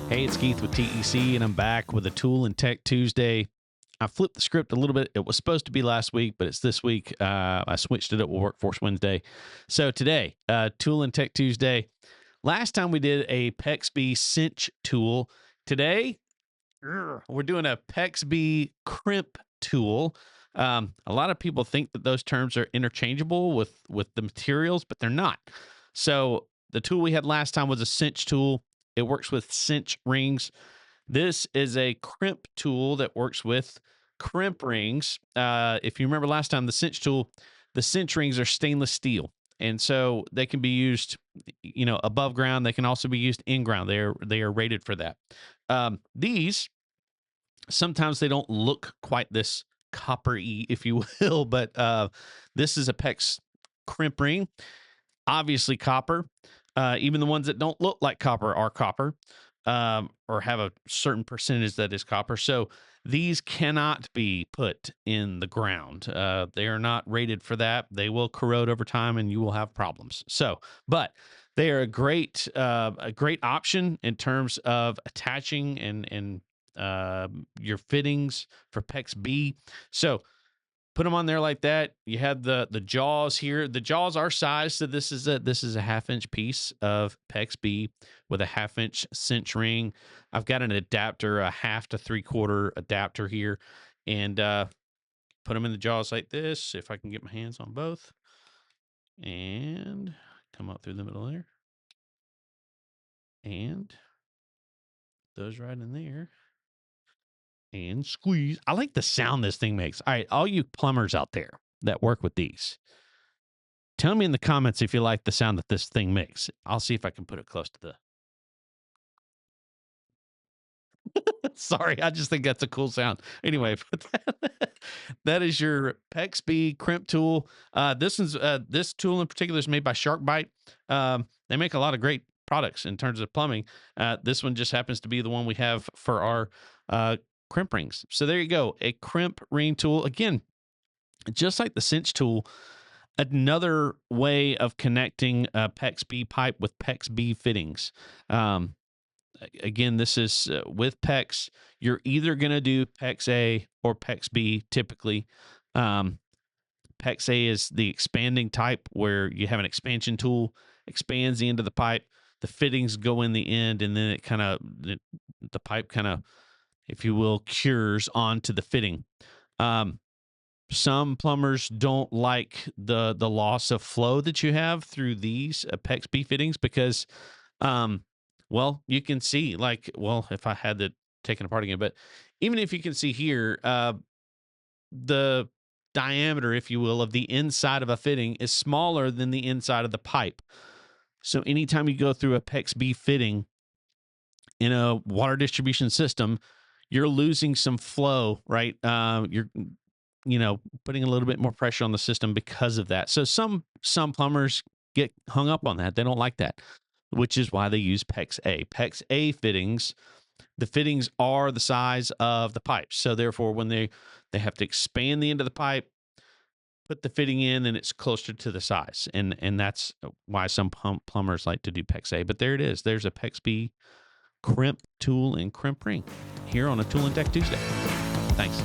Hey, it's Keith with TEC, and I'm back with a Tool and Tech Tuesday. I flipped the script a little bit. It was supposed to be last week, but it's this week. I switched it up with Workforce Wednesday. So today, Tool and Tech Tuesday. Last time we did a PEX B Cinch Tool. Today, we're doing a PEX B Crimp Tool. A lot of people think that those terms are interchangeable with the materials, but they're not. So the tool we had last time was a cinch tool. It works with cinch rings. This is a crimp tool that works with crimp rings. If you remember last time, the cinch tool, the cinch rings are stainless steel. And so they can be used, above ground. They can also be used in ground. They are rated for that. These, sometimes they don't look quite this copper-y, if you will, but this is a PEX crimp ring. Obviously copper. Even the ones that don't look like copper are copper, or have a certain percentage that is copper. So these cannot be put in the ground. They are not rated for that. They will corrode over time, and you will have problems. So, but they are a great option in terms of attaching and your fittings for PEX B. So put them on there like that. You have the jaws here. The jaws are sized, so this is a 1/2-inch piece of PEX B with a 1/2-inch cinch ring. I've got an adapter, a 1/2 to 3/4 adapter here, and put them in the jaws like this. If I can get my hands on both, and come up through the middle there, and those right in there. And squeeze. I like the sound this thing makes. All right, all you plumbers out there that work with these, tell me in the comments if you like the sound that this thing makes. I'll see if I can put it close to the... Sorry, I just think that's a cool sound. Anyway, that is your PEX B Crimp Tool. This tool in particular is made by Sharkbite. They make a lot of great products in terms of plumbing. This one just happens to be the one we have for our crimp rings. So there you go, a crimp ring tool. Again, just like the cinch tool, another way of connecting a PEX B pipe with PEX B fittings. Again, this is with PEX. You're either going to do PEX A or PEX B typically. PEX A is the expanding type, where you have an expansion tool, expands the end of the pipe, the fittings go in the end, and then the pipe kind of, if you will, cures onto the fitting. Some plumbers don't like the loss of flow that you have through these PEX B fittings because, well, you can see, like, well, if I had it taken apart again, but even if you can see here, the diameter, if you will, of the inside of a fitting is smaller than the inside of the pipe. So anytime you go through a PEX B fitting in a water distribution system, you're losing some flow, right? You're putting a little bit more pressure on the system because of that. So some plumbers get hung up on that. They don't like that, which is why they use PEX A. PEX A fittings, the fittings are the size of the pipe. So therefore, when they have to expand the end of the pipe, put the fitting in, and it's closer to the size. And that's why some plumbers like to do PEX A. But there it is. There's a PEX B Crimp Tool and Crimp Ring here on a Tool and Tech Tuesday. Thanks.